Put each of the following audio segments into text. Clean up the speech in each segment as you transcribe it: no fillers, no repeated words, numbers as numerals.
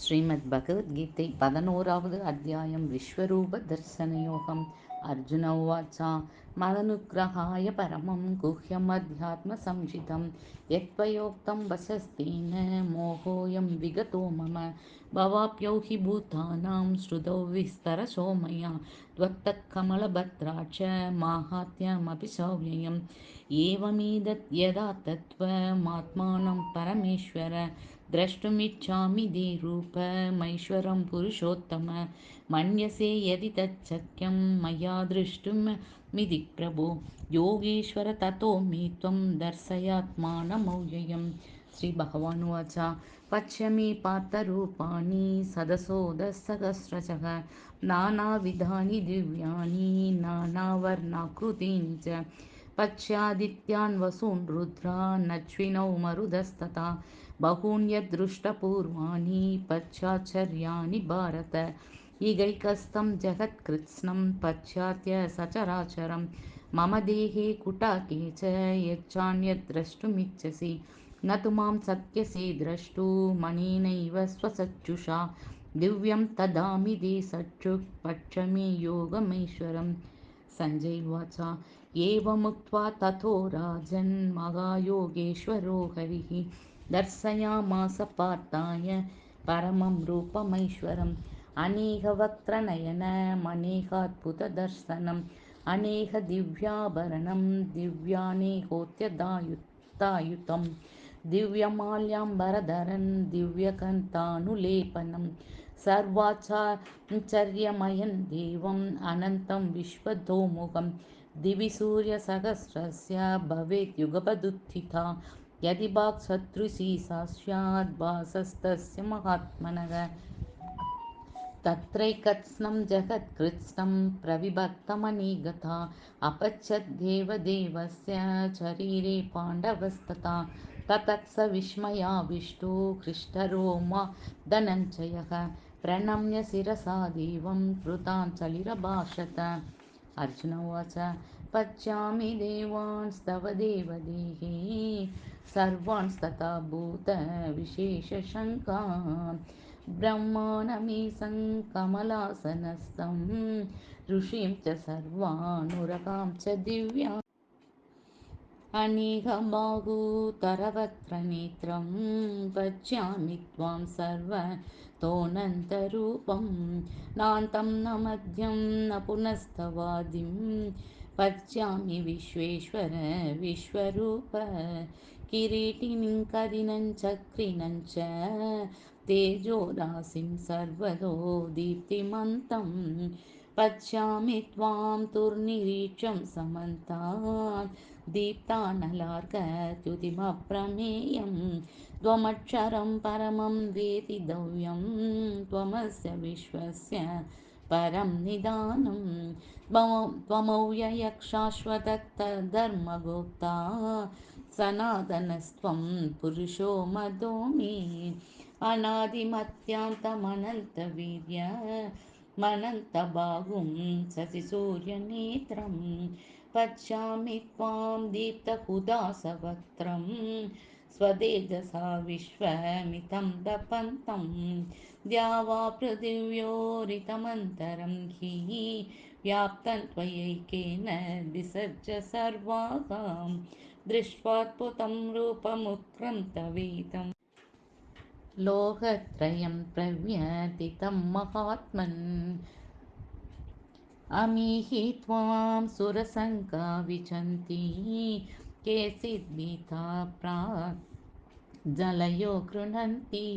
ஸ்ரீமத் பகவத்கீதை 11வது அத்தியாயம் விஸ்வரூப தர்சனயோகம். அர்ஜுன உவாச்ச மதனுக்கிரகாய பரமம் குஹ்யம் அத்தியாத்ம சம்சிதம் யத்வயோக்தம் வசஸ்தேன மோகோயம் விகதோ மம பவாப்யௌ ஹி பூதானாம் ஸ்ருதௌ விஸ்தரசோ மயா त्वत्तः कमलभद्राक्ष माहात्म्यमपि सौम्ययम् एवमेतत् यदा तत्त्वमात्मानं परमेश्वर द्रष्टुमिच्छामि ते रूपमैश्वरं पुरुषोत्तम मन्यसे यदि तच्छक्यं मया द्रष्टुमिति प्रभो योगेश्वर ततो मे त्वं दर्शयात्मानमव्ययम्. श्री भगवानुवाच पश्य मे पार्थरूपाणि सदसोदसहस्रशः नानाविधानि दिव्यानि नानावर्णाकृतीनि च पश्यादित्यान् वसून् रुद्रान् नश्विनौ मरुदस्तथा बहून्यदृष्टपूर्वाणि पश्चाच्चर्याणि भारत इगैकस्तं जगत्कृत्स्नं पश्चात्य सचराचरं मम देहे कुटाके च यच्चान्यद् द्रष्टुमिच्छसि न तु मां शक्यसे द्रष्टुमनेनैव स्वचक्षुषा दिव्यं ददामि ते चक्षुः पश्य मे योगमैश्वरम्. सञ्जय उवाच एवमुक्त्वा ततो राजन् महायोगेश्वरो हरिः दर्शयामास पार्थाय परमं रूपमैश्वरम् अनेकवक्त्रनयनमनेकाद्भुतदर्शनम् अनेकदिव्याभरणं दिव्यानेकोत्यदायुतं दिव्यमाल्याम्बरधरन् दिव्यकन्तानुलेपनं सर्वाचार्यमयं देवम् अनन्तं विश्वतोमुखं दिवि सूर्यसहस्रस्य भवेत् युगपदुत्थिता यदि वाक्शत्रुषि स्याद् भासस्तस्य महात्मनः तत्रैकत्स्नं जगत्कृत्स्नं प्रविभक्तमनेकधा अपश्यद्देवदेवस्य शरीरे पाण्डवस्तथा ततः स विस्मयाविष्टो हृष्टरोमा धनञ्जयः प्रणम्य शिरसा देवं कृताञ्जलिरभाषत. अर्जुन उवाच पश्यामि देवांस्तव देवदेहे सर्वांस्तथा भूतविशेषशङ्कान् ब्रह्माणमीशं कमलासनस्थं ऋषिं च सर्वानुरगां च दिव्या अनेकबाहूतरवक्त्रनेत्रं पश्यामि त्वां सर्वतोऽनन्तरूपं नान्तं न मध्यं न पुनस्तवादिं पश्यामि विश्वेश्वर विश्वरूप किरीटिनं कदिनं चक्रिणं च तेजोराशिं सर्वतो दीप्तिमन्तं पश्यामि त्वां दुर्निरीक्षं समन्तात् दीप्तानलार्कच्युतिमप्रमेयं त्वमक्षरं परमं वेदितव्यं त्वमस्य विश्वस्य परं निदानं त्वमव्ययः शाश्वतधर्मगोप्ता सनातनस्त्वं पुरुषो मतो मे अनादिमध्यान्तमनन्तवीर्यमनन्तबाहुं शशिसूर्यनेत्रं पश्यामि त्वां दीप्तहुतासवक्त्रं स्वतेजसा विश्वमितं तपन्तं द्यावा पृथिव्योरितमन्तरं हि व्याप्तं त्वयैकेन दिशश्च सर्वासां दृष्ट्वाद्भुतं रूपमुग्रं तवेदम् लोकत्रयं प्रव्यथितं महात्मन् अमीहि त्वां सुरसङ्गा विचन्ति केचिद्भीता जलयो गृह्णन्ति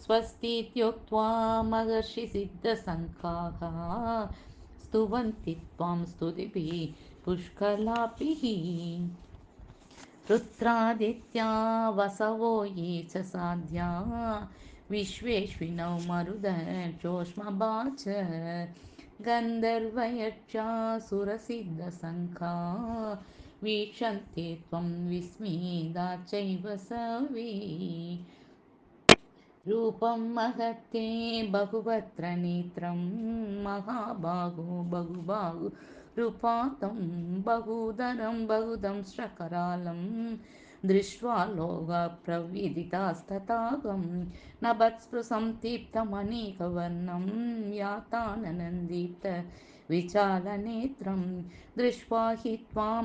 स्वस्तीत्युक्त्वा महर्षिसिद्धसङ्घाः स्तुवन्ति त्वां स्तुतिभिः पुष्कलाभिः रुद्रादित्या वसवो ये च साध्या विश्वेश्विनौ मरुदचोष्मबाच गन्धर्वयक्षासुरसिद्धसङ्घा वीक्षन्ते त्वं विस्मिता चैव सर्वे रूपं महत्ते बहुवक्त्रनेत्रं महाबाहो बहुबाहुरुपातं बहुधरं बहुदंष्ट्रकरालं दृष्ट्वा लोकप्रविदितास्तथाहं नभस्पृशं दीप्तमनेकवर्णं याताननन्दीप्त विचालनेत्रं दृष्ट्वा हि त्वां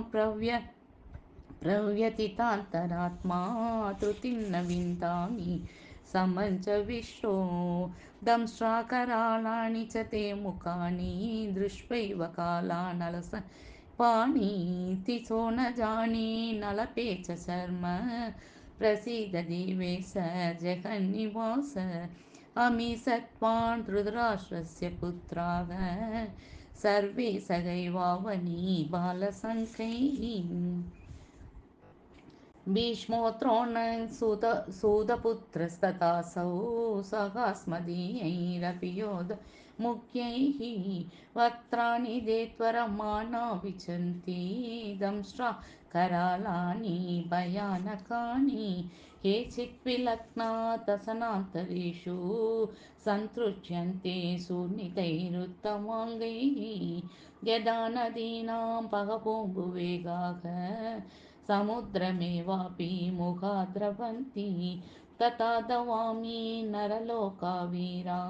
प्रव्यतितान्तरात्मा तृतिं न विन्दामि समं च विश्वो दंष्ट्राकरालानि च ते मुखानि दृष्ट्वैव कालानलस पाणितिसो न जाने नलपे च शर्म प्रसीद देवेश जगन्निवास अमी सत्त्वान् धृतराष्ट्रस्य पुत्राः सर्वे सहैवावनी बालसङ्ख्यैः भीष्मोत्रोणः सूतपुत्रस्तथासौ सहास्मदीयैरपि योधमुख्यैः वक्त्राणि ते त्वरमाणा विचन्ति दंष्ट्रा करालानि भयानकानि केचित् विलग्नातसनान्तरेषु सन्तृज्यन्ते सुनितैरुत्तमाङ्गैः यदा नदीनां बहवोऽम्बुवेगाः समुद्रमेवापि मुखा द्रवन्ति तथा दवामि नरलोकावीरा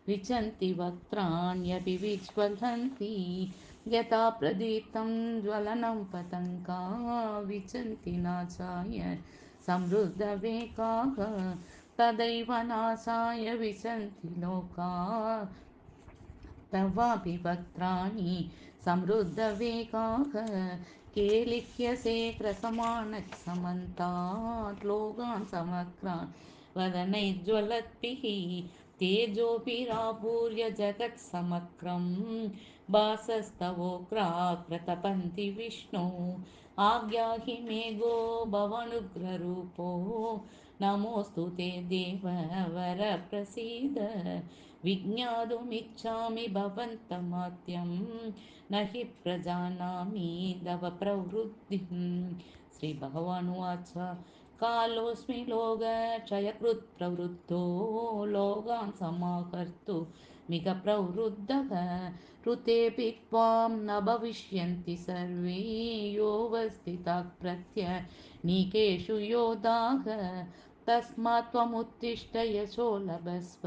विचन्ति वक्त्राण्यपि विज्वलन्ति यथा प्रदीप्तं ज्वलनं पतङ्गा विचन्ति नाशाय समृद्धवेगाः तदैव नाशाय विचन्ति लोका तवापि वक्त्राणि समृद्धवेगाः केलिह्यसे क्रसमाणः समन्तात् लोकान् समग्रान् वदनैज्ज्वलद्भिः तेजोभिरापूर्य जगत्समग्रं भासस्तवोग्राः प्रतपन्ति विष्णु आज्ञाहि मे गो भवनुग्ररूपो नमोऽस्तु ते देव वरप्रसीद विज्ञातुमिच्छामि भवन्तमाद्यं न हि प्रजानामि तव प्रवृत्तिम् श्रीभगवानुवाच कालोऽस्मि लोकक्षयकृत् प्रवृद्धो लोकान् समाहर्तु मिह प्रवृद्धः ऋतेऽपि त्वां न भविष्यन्ति सर्वे योऽवस्थिताः प्रत्यनीकेषु योधाः तस्मात् त्वमुत्तिष्ठ यशो लभस्व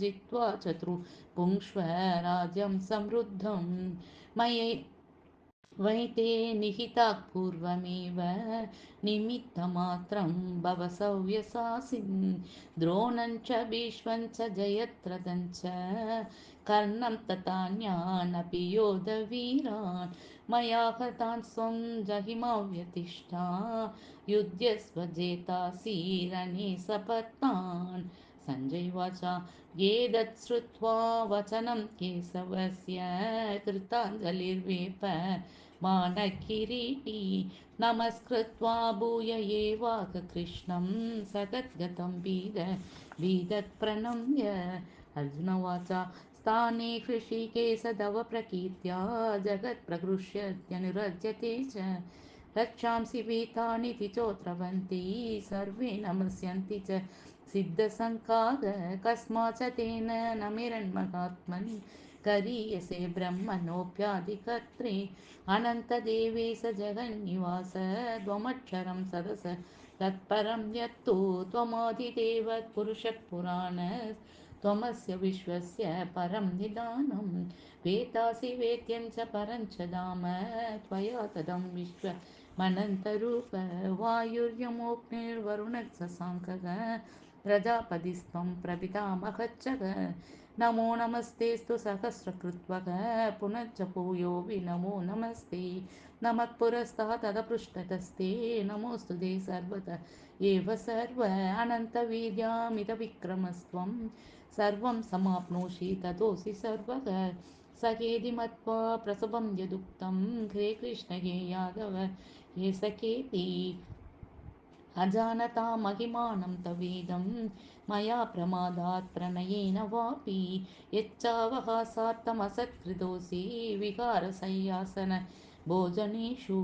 जित्वा चतुर्भुङ्क्ष्व राज्यं समृद्धं मयि वैते निहिताः पूर्वमेव निमित्तमात्रं भव सव्यसाचिन् द्रोणं च भीष्मं च जयद्रथं च कर्णं तथान्यानपि योधवीरान् मया हतान् स्वं जहिमाव्यतिष्ठा युध्यस्व जेतासि रणे सपत्नान् सञ्जय उवाच एतत् श्रुत्वा वचनं केशवस्य कृताञ्जलिर्वेप मानकिरीटी नमस्कृत्वा भूय एवाह कृष्णं सगद्गतं बीदत् प्रणम्य अर्जुन उवाच स्थाने हृषीकेश तव प्रकीर्त्या जगत्प्रहृष्यत्यनुरज्यते च रक्षांसि भीतानि तिचोत्रवन्ति सर्वे नमस्यन्ति च सिद्धसङ्काद कस्माच्च तेन न मिरन्महात्मन् करीयसे ब्रह्मणोऽप्यादिकर्त्रे अनन्तदेवेश जगन्निवास त्वमक्षरं सदस तत्परं यत्तु त्वमादिदेवः पुरुषः पुराण त्वमस्य विश्वस्य परं निदानं वेत्तासि वेद्यं च परं च धाम त्वया तदं विश्वमनन्तरूप वायुर्यमोऽग्निर्वरुणः शशाङ्कः प्रजापतिस्त्वं प्रपितामहश्च नमो नमस्तेऽस्तु सहस्रकृत्वः पुनश्च भूयोऽपि नमो नमस्ते नमः पुरस्तादथ पृष्ठतस्ते नमोऽस्तु ते सर्वतः एव सर्व अनन्तवीर्यामितविक्रमस्त्वं सर्वं समाप्नोषि ततोऽसि सर्वः सखेति मत्वा प्रसभं यदुक्तं हे कृष्ण हे यादव हे सखेति अजानता महिमानं तवेदं मया प्रमादात् प्रणयेन वापि यच्चावहासार्थमसत्कृतोऽसि विहारसय्यासन भोजनेषु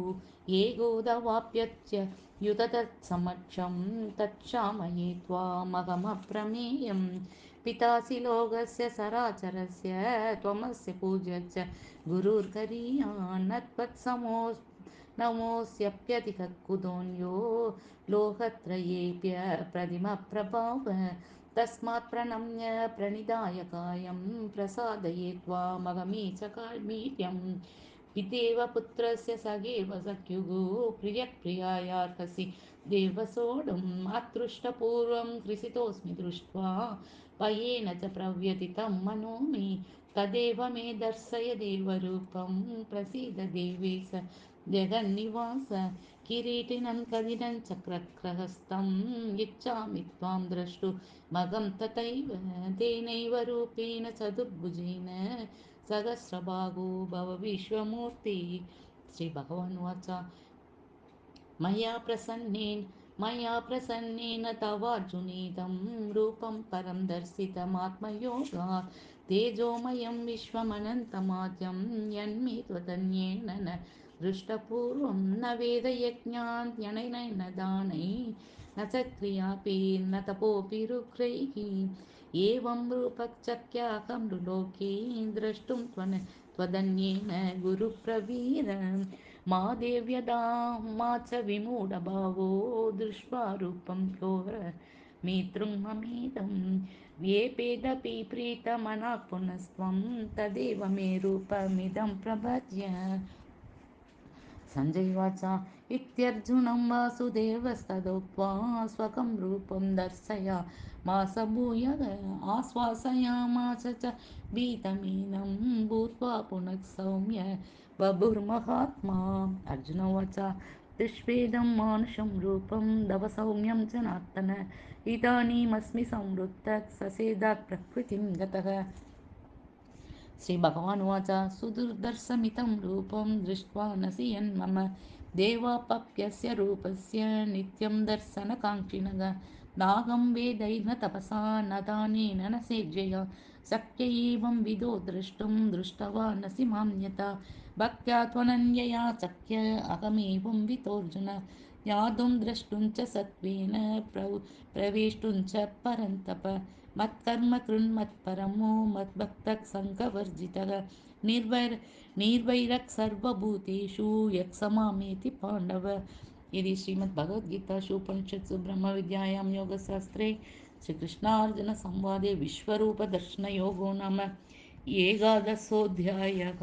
ये गोदवाप्यच्य युत तत्समक्षं तच्छामये त्वामहमप्रमेयं पितासि लोकस्य सराचरस्य त्वमस्य पूज्यश्च गुरुर्गरीयान् न त्वत्समो नमोऽस्यप्यधिककुतोऽन्यो लोकत्रयेऽप्य प्रतिमप्रभाव तस्मात् प्रणम्य प्रणिधाय कायं प्रसादये त्वामगमीचकामीड्यम् पितेव पुत्रस्य सगेव सख्युः प्रियप्रियायार्हसि देव सोढुम् अदृष्टपूर्वं कृसितोऽस्मि दृष्ट्वा भयेन च प्रव्यथितं मनो मे तदेव मे दर्शय देवरूपं प्रसीद देवेश जगन्निवास किरीटिनं कदिनं चक्रहस्तं इच्छामि त्वां द्रष्टुमहं तथैव तेनैव रूपेण चतुर्भुजेन सहस्रबाहु भव विश्वमूर्ति श्रीभगवानुवाच मया प्रसन्नेन तवार्जुनेदं रूपं परं दर्शितमात्मयोगात् तेजोमयं विश्वमनन्तमाद्यं यन्मे त्वदन्येन न दृष्टपूर्वं न वेदयज्ञान्त्यनेन न दानै न च क्रियापि न तपोऽपि रुक्रैः एवं रूपक् लोके द्रष्टुं त्वदन्येन गुरुप्रवीर मा देव्यदा मा च विमूढभावो दृष्ट्वा रूपं घोर मेतृं ममेदं व्येपेदपि प्रीतमनः पुनस्त्वं तदेव मे रूपमिदं प्रपद्य सञ्जयवाच इत्यर्जुनं वासुदेवस्तदोक्त्वा स्वकं रूपं दर्शयामास भूयः आश्वासयामास च भीतमीनं भूत्वा पुनः सौम्य बभुर्महात्मा अर्जुनोवाच दृष्ट्वेदं मानुषं रूपं तव सौम्यं जनार्दन इदानीमस्मि संवृत्तः ससेदात् प्रकृतिं गतः श्रीभगवानुवाच सुदुर्दर्शमितं रूपं दृष्ट्वा नसि यन्मम देवापप्यस्य रूपस्य नित्यं दर्शनकाङ्क्षिणः नाहं वेदैर्न तपसा न दानेन न सेज्यया शक्य एवं विदो द्रष्टुं दृष्टवानसि मां यथा भक्त्या त्वनन्यया शक्य अहमेवं वितोऽर्जुन ज्ञातुं द्रष्टुं च सत्त्वेन प्रवेष्टुं च परन्तप मत्कर्म कृन्मत्परमो मद्भक्तः सङ्गवर्जितः निर्वैरः सर्वभूतेषु यः स मामेति पाण्डव इति श्रीमद्भगवद्गीतासु उपनिषत्सु ब्रह्मविद्यायां योगशास्त्रे श्रीकृष्णार्जुनसंवादे विश्वरूपदर्शनयोगो नाम एकादशोऽध्यायः।